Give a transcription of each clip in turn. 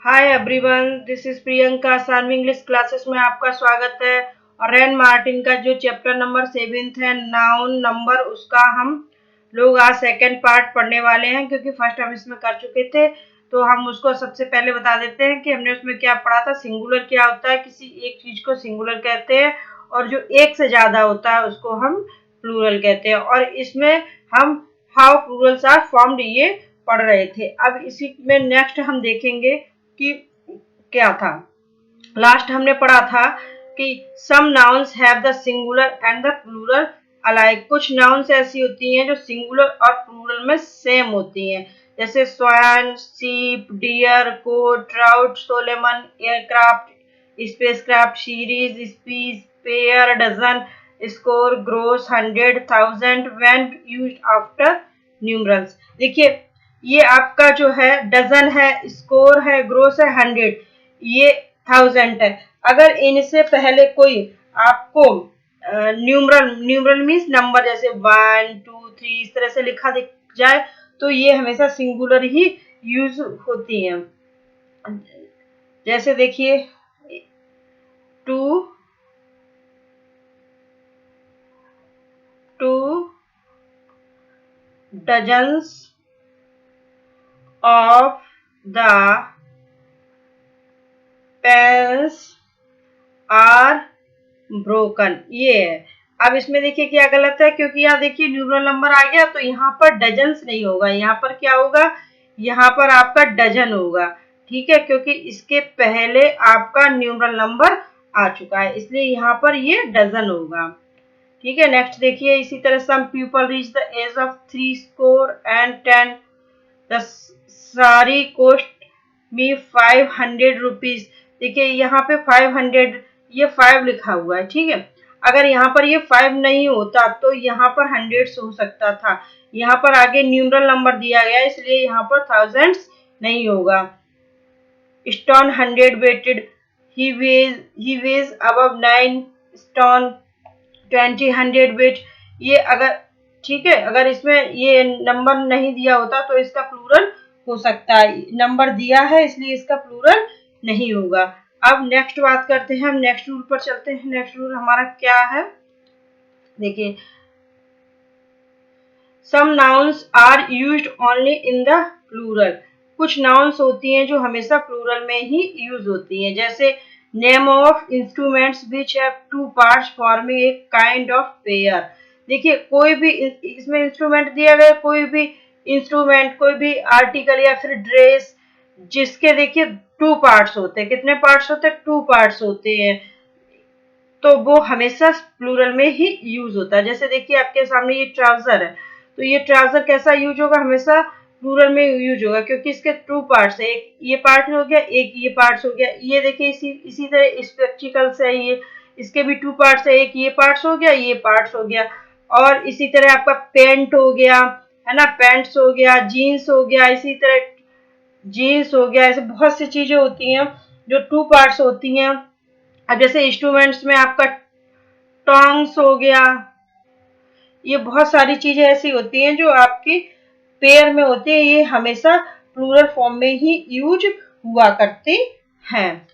Hi everyone, this is Priyanka. Sanvi English classes में आपका स्वागत है। और रैन मार्टिन का जो चैप्टर नंबर 7 है, नाउन नंबर, उसका हम लोग आज सेकंड पार्ट पढ़ने वाले हैं, क्योंकि फर्स्ट हम इसमें कर चुके थे। तो हम उसको सबसे पहले बता देते हैं कि हमने उसमें क्या पढ़ा था। सिंगुलर क्या होता है, किसी एक चीज को सिंगुलर कहते हैं, और जो एक से ज्यादा होता है उसको हम प्लूरल कहते हैं। और इसमें हम हाउ प्लूरल्स आर फॉर्म्ड ये पढ़ रहे थे। अब इसी में नेक्स्ट हम देखेंगे कि क्या था। लास्ट हमने पढ़ा था कि some nouns have the singular and the plural alike. कुछ नाउन्स ऐसी होती हैं जो सिंगुलर और प्लूरल में सेम होती हैं, जैसे swine, sheep, deer, cod, trout, salmon, aircraft, spacecraft, series, species, pair, dozen, score, gross, 100, 1000 when used after numerals. देखिए, ये आपका जो है डजन है, स्कोर है, ग्रोस है, 100, ये 1000 है। अगर इनसे पहले कोई आपको न्यूमरल न्यूमरल मीन्स नंबर, जैसे 1 2 3 इस तरह से लिखा दिख जाए, तो ये हमेशा सिंगुलर ही यूज होती हैं। जैसे देखिए, 2 dozens of the pens are broken, ये है। अब इसमें देखिए क्या गलत है, क्योंकि यहाँ देखिए न्यूमरल नंबर आ गया, तो यहाँ पर डजन्स नहीं होगा, यहाँ पर क्या होगा, यहाँ पर आपका डजन होगा। ठीक है, क्योंकि इसके पहले आपका न्यूमरल नंबर आ चुका है, इसलिए यहाँ पर ये डजन होगा। ठीक है, नेक्स्ट देखिए, इसी तरह some people reach the age of 3 score and 10, the sari cost me 500 rupees. देखिए यहाँ पे 500, ये 5 लिखा हुआ है। ठीक है, अगर यहाँ पर ये 5 नहीं होता तो यहाँ पर 100 हो सकता था। यहाँ पर आगे न्यूमरल नंबर दिया गया, इसलिए यहाँ पर थाउजेंड्स नहीं होगा। स्टोन 100 वेटेड, ही वेज अबव 9 स्टोन, 20 100 वेट। ये अगर, ठीक है, अगर इसमें ये नंबर नहीं दिया होता तो इसका प्लूरल हो सकता है। नंबर दिया है इसलिए इसका प्लूरल नहीं होगा। अब नेक्स्ट बात करते हैं, हम नेक्स्ट रूल पर चलते हैं। नेक्स्ट रूल हमारा क्या है, देखिए, some nouns are used only in the plural. कुछ नाउन्स होती हैं जो हमेशा प्लूरल में ही यूज होती हैं, जैसे name of instruments which have 2 parts forming a kind of pair. देखिए, कोई भी इसमें इंस्ट्रूमेंट दिया गया, कोई भी इंस्ट्रूमेंट, कोई भी आर्टिकल या फिर ड्रेस, जिसके देखिए 2 पार्ट्स होते हैं। कितने पार्ट्स होते हैं? 2 पार्ट्स होते हैं, तो वो हमेशा प्लूरल में ही यूज होता है। जैसे देखिए आपके सामने ये ट्राउजर है, तो ये ट्राउजर कैसा यूज होगा? हमेशा प्लूरल में यूज होगा, क्योंकि इसके 2 पार्ट्स है। एक ये पार्ट हो गया, एक ये पार्ट्स हो गया। ये देखिए इसी तरह स्पेक्टिकल्स है, ये इसके भी 2 पार्ट्स है। एक ये पार्ट्स हो गया, ये पार्ट्स हो गया। और इसी तरह आपका पेंट हो गया, है ना, पैंट्स हो गया, जीन्स हो गया, इसी तरह जीन्स हो गया। ऐसे बहुत सी चीजें होती हैं जो 2 पार्ट्स होती हैं। अब जैसे इंस्ट्रूमेंट्स में आपका टोंग्स हो गया, ये बहुत सारी चीजें ऐसी होती हैं जो आपकी पेयर में होती है, ये हमेशा प्लूरल फॉर्म में ही यूज हुआ करती हैं।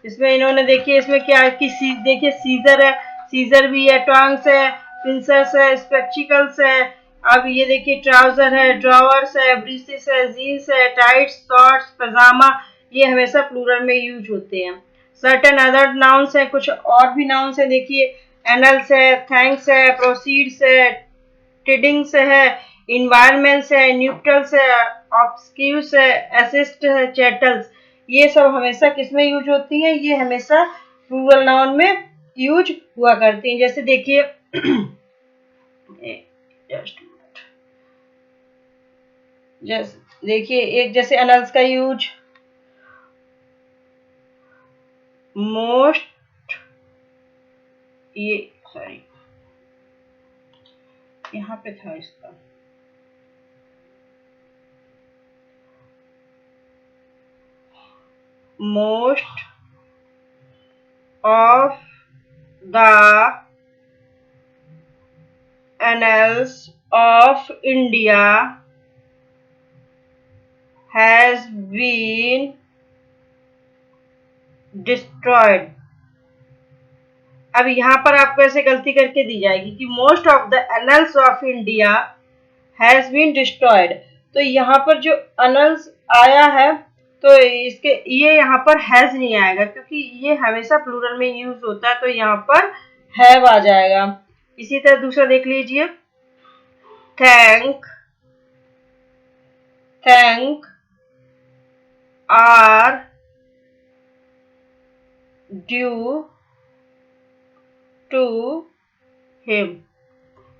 इसमें इन्होंने देखिए, इसमें क्या है कि देखिए सीजर है, सीजर भी है, टोंग्स है, पिंसर्स है, स्पेक्टिकल्स है। अब ये देखिए ट्राउजर है, ड्रॉवर्स है, ब्रीसेस है, जीन्स है, टाइट्स, शॉर्ट्स, पजामा, ये हमेशा प्लूरल में यूज होते हैं। सर्टेन अदर नाउन्स है, कुछ और भी नाउन्स है, देखिए एनल्स है, थैंक्स है, प्रोसीड्स है, ट्रेडिंग्स है, इन्वायरमेंट्स है, न्यूट्रल्स है, ऑब्सक्यूज है, असिस्ट है, चैटल्स। ये सब हमेशा किसमें यूज होती हैं? ये हमेशा प्लूरल नाउन में यूज हुआ करती हैं। जैसे देखिए जैसे देखिए, एक जैसे एनल्स का यूज, मोस्ट, ये सॉरी यहाँ पे था इसका, most of the annals of India has been destroyed. अब यहाँ पर आपको ऐसे गलती करके दी जाएगी कि most of the annals of India has been destroyed. तो यहाँ पर जो एनल्स आया है तो इसके ये यहाँ पर हैज नहीं आएगा क्योंकि ये हमेशा प्लूरल में यूज होता है, तो यहाँ पर हैव आ जाएगा। इसी तरह दूसरा देख लीजिए, thank thank are due to him.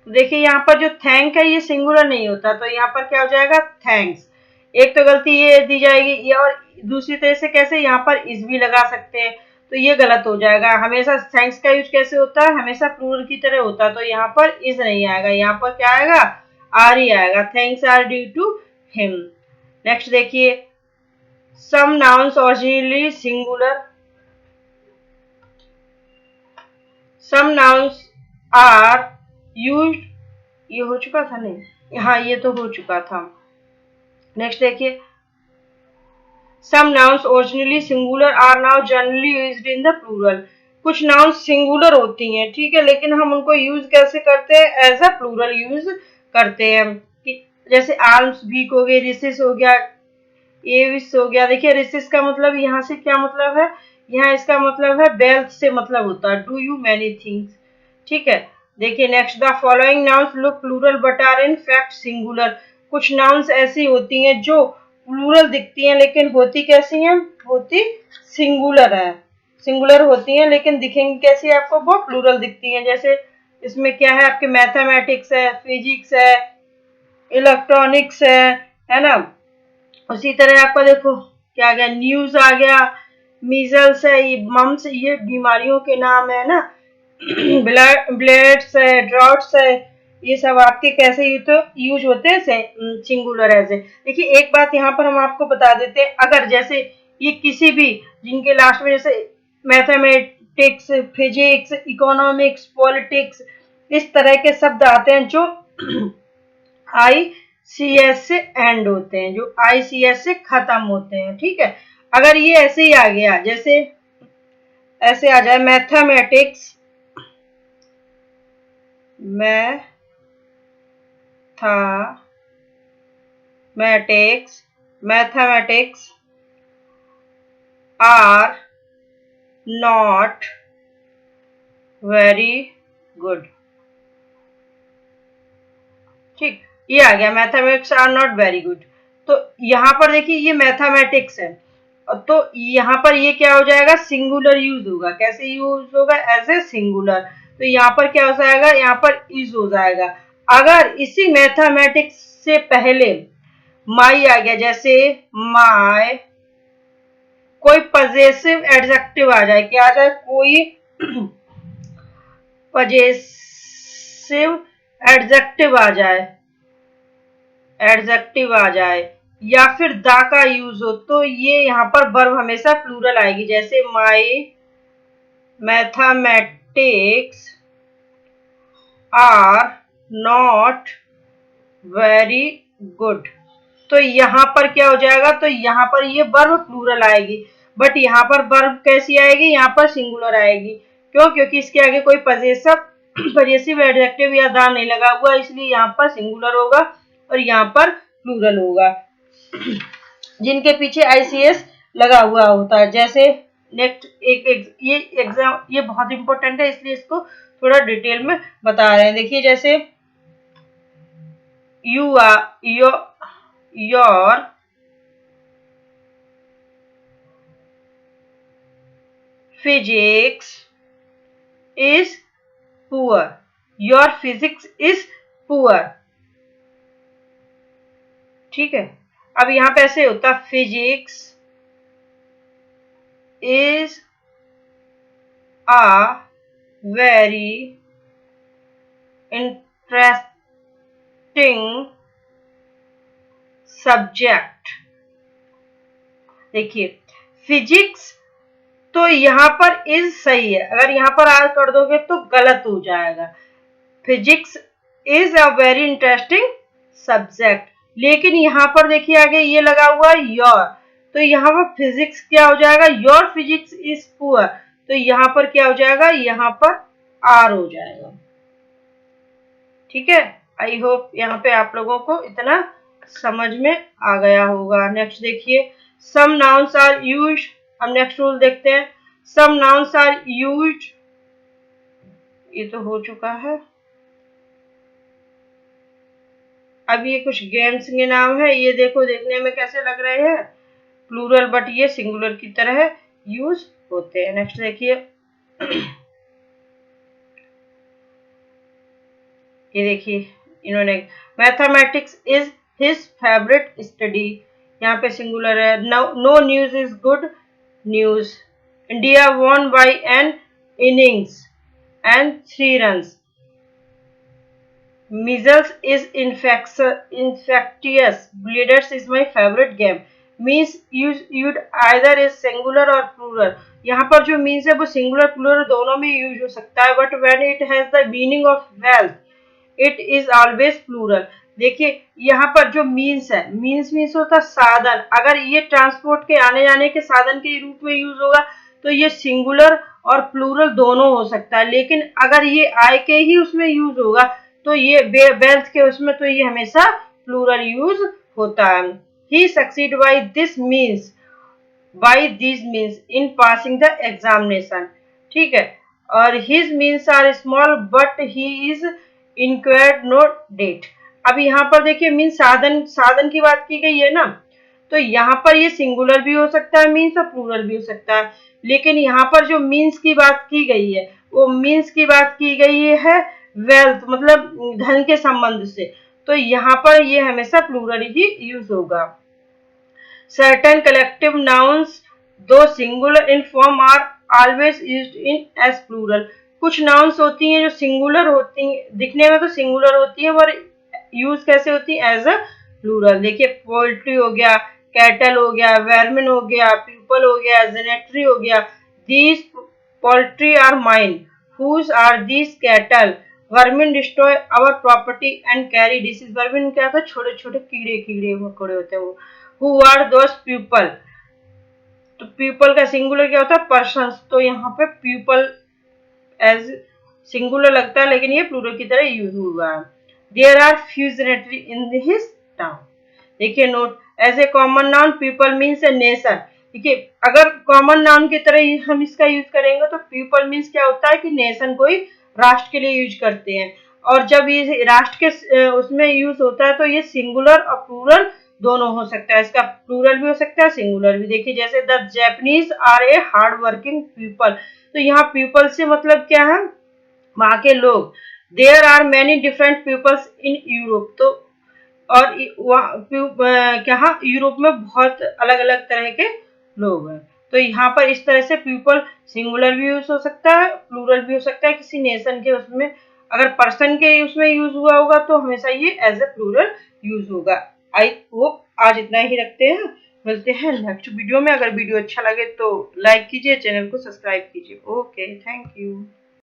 देखिए यहाँ पर जो थैंक है ये सिंगुलर नहीं होता, तो यहाँ पर क्या हो जाएगा, थैंक्स। एक तो गलती ये दी जाएगी, ये और दूसरी तरह से कैसे यहाँ पर इज भी लगा सकते हैं, तो ये गलत हो जाएगा। हमेशा थैंक्स का यूज कैसे होता है, हमेशा प्लूरल की तरह होता है, तो यहाँ पर इज नहीं आएगा, यहाँ पर क्या आएगा, आर ही आएगा। Thanks are due to him. Next देखिए, some nouns originally singular, some nouns are used, ये हो चुका था नहीं, हाँ ये तो हो चुका था। नेक्स्ट देखिए, some nouns originally singular are now generally used in the plural. कुछ नाउन्स सिंगुलर होती हैं, ठीक है, लेकिन हम उनको यूज कैसे करते हैं, एज अ प्लूरल यूज करते हैं। जैसे आर्म्स वीक हो गए, रिसिस हो गया, एविस हो गया। देखिए रिसिस का मतलब यहाँ से क्या मतलब है, यहाँ इसका मतलब है वेल्थ से मतलब होता है, डू यू मैनी थिंग्स, ठीक है। देखिए next, the following nouns look plural but are in fact singular. कुछ नाउन्स ऐसी होती हैं जो प्लूरल दिखती हैं लेकिन होती कैसी हैं, होती सिंगुलर है, सिंगुलर होती हैं लेकिन दिखेंगी कैसी, आपको वो प्लूरल दिखती हैं। जैसे इसमें क्या है, आपके मैथमेटिक्स है, फिजिक्स है, इलेक्ट्रॉनिक्स है ना। उसी तरह आपका देखो क्या आ गया, न्यूज आ गया, मीजल्स है, ये मम्स, ये बीमारियों के नाम है ना, ब्लेड्स है, ड्रॉट्स है, ये सब आपके कैसे यूज होते हैं सिंगुलर ऐसे। देखिए एक बात यहाँ पर हम आपको बता देते हैं, अगर जैसे ये किसी भी जिनके लास्ट में जैसे मैथमेटिक्स, फिजिक्स, इकोनॉमिक्स, पॉलिटिक्स, इस तरह के शब्द आते हैं जो आई सी एस से एंड होते हैं, जो आई सी एस से खत्म होते हैं, ठीक है। अगर ये ऐसे ही आ गया, जैसे ऐसे आ जाए mathematics, mathematics are not very good, ठीक, ये आ गया mathematics are not very good. तो यहाँ पर देखिए ये मैथमेटिक्स है, तो यहाँ पर ये क्या हो जाएगा, सिंगुलर यूज होगा। कैसे यूज होगा, एज ए सिंगुलर। तो यहाँ पर क्या हो जाएगा, यहाँ पर इज हो जाएगा। अगर इसी मैथमेटिक्स से पहले माई आ गया, जैसे माई, कोई पजेसिव एडजेक्टिव आ जाए, क्या आ जाए, कोई पजेसिव एडजेक्टिव आ जाए, या फिर दा का यूज हो, तो ये यहाँ पर वर्ब हमेशा प्लूरल आएगी। जैसे my mathematics are not very good, तो यहाँ पर क्या हो जाएगा, तो यहाँ पर ये वर्ब प्लूरल आएगी, बट यहाँ पर वर्ब कैसी आएगी, यहाँ पर सिंगुलर आएगी। क्यों, क्योंकि इसके आगे कोई पजेसिव एडजेक्टिव या दा नहीं लगा हुआ, इसलिए यहाँ पर सिंगुलर होगा और यहाँ पर प्लूरल होगा, जिनके पीछे आईसीएस लगा हुआ होता है। जैसे नेक्स्ट ये एग्जाम, ये बहुत इंपॉर्टेंट है इसलिए इसको थोड़ा डिटेल में बता रहे हैं। देखिए जैसे you are your physics is poor, your physics is poor, ठीक है। अब यहाँ पे ऐसे होता, physics is a very interesting subject. देखिए फिजिक्स, तो यहाँ पर इज सही है, अगर यहाँ पर आर कर दोगे तो गलत हो जाएगा। Physics is a very interesting subject, लेकिन यहाँ पर देखिए आगे ये लगा हुआ योर, तो यहाँ पर फिजिक्स क्या हो जाएगा, योर फिजिक्स इज पुअर, तो यहाँ पर क्या हो जाएगा, यहाँ पर आर हो जाएगा। ठीक है, आई होप यहाँ पे आप लोगों को इतना समझ में आ गया होगा। नेक्स्ट देखिए, सम नाउन्स आर यूज्ड, हम नेक्स्ट रूल देखते हैं। सम नाउन्स आर यूज्ड, ये तो हो चुका है। अब ये कुछ गेम्स के नाम है, ये देखो देखने में कैसे लग रहे हैं, प्लूरल बट ये सिंगुलर की तरह यूज होते हैं। नेक्स्ट देखिए, ये देखिए इन्होंने, mathematics is his favourite study, यहाँ पे सिंगुलर है। No news is good news, India won by an innings and 3 runs, measles is infectious, bleeders is my favorite game, means used either is singular or plural, यहाँ पर जो means है वो singular plural दोनों में use हो सकता है, but when it has the meaning of wealth it is always plural। देखिए यहाँ पर जो मीन्स है, मीन्स होता है साधन, अगर ये ट्रांसपोर्ट के आने जाने के साधन के रूप में यूज होगा तो ये सिंगुलर और प्लूरल दोनों हो सकता है, लेकिन अगर ये आय के ही उसमें यूज होगा तो ये वेल्थ के उसमें तो ये हमेशा प्लूरल यूज होता है। He succeed by this means, by this means in passing the examination, ठीक है। और his means are small but he is inquired no debt. अब यहाँ पर देखिए मीन्स साधन की बात की गई है ना, तो यहाँ पर ये सिंगुलर भी हो सकता है मीन्स और प्लूरल भी हो सकता है, लेकिन यहाँ पर जो मीन्स की बात की गई है वो मीन्स की बात की गई है वेल्थ मतलब धन के संबंध से, तो यहाँ पर ये हमेशा प्लूरल ही यूज होगा। Certain collective nouns though singular in form are always used in as plural. कुछ नाउन्स होती हैं जो सिंगुलर होती हैं, दिखने में तो सिंगुलर होती है पर यूज कैसे होती है, एज अ प्लूरल। देखिए पोल्ट्री हो गया, कैटल हो गया, वर्मिन हो गया, पीपल हो गया, जेनेटरी हो गया। These poultry are mine, whose are these cattle, vermin destroy our property and carry disease. Vermin क्या था, छोटे छोटे कीड़े मकोड़े होते हैं वो। हु आर दोस पीपल, तो पीपल का सिंगुलर क्या होता है, पर्सन्स, तो यहाँ पे पीपल एज सिंगुलर लगता है लेकिन ये प्लूरल की तरह यूज हुआ है। There are few gentry in his town. देखिए note, as a common noun people means a nation. देखिए अगर कॉमन नाउन की तरह हम इसका यूज करेंगे तो पीपल मीन्स क्या होता है कि नेशन, कोई राष्ट्र के लिए यूज करते हैं, और जब ये राष्ट्र के उसमें यूज होता है तो ये सिंगुलर और प्लूरल दोनों हो सकता है, इसका प्लूरल भी हो सकता है सिंगुलर भी। देखिए जैसे the Japanese are a hard working people, तो यहाँ पीपल से मतलब क्या है, वहां के लोग। There are many different peoples in Europe, तो और यहाँ यूरोप में बहुत अलग अलग तरह के लोग हैं, तो यहाँ पर इस तरह से पीपल सिंगुलर भी यूज हो सकता है, प्लूरल भी हो सकता है। किसी नेशन के उसमें अगर पर्सन के उसमें यूज हुआ होगा तो हमेशा ये एज ए प्लूरल यूज होगा। आई होप आज इतना ही रखते हैं, मिलते हैं नेक्स्ट वीडियो में। अगर वीडियो अच्छा लगे तो लाइक कीजिए, चैनल को सब्सक्राइब कीजिए। Okay, thank you.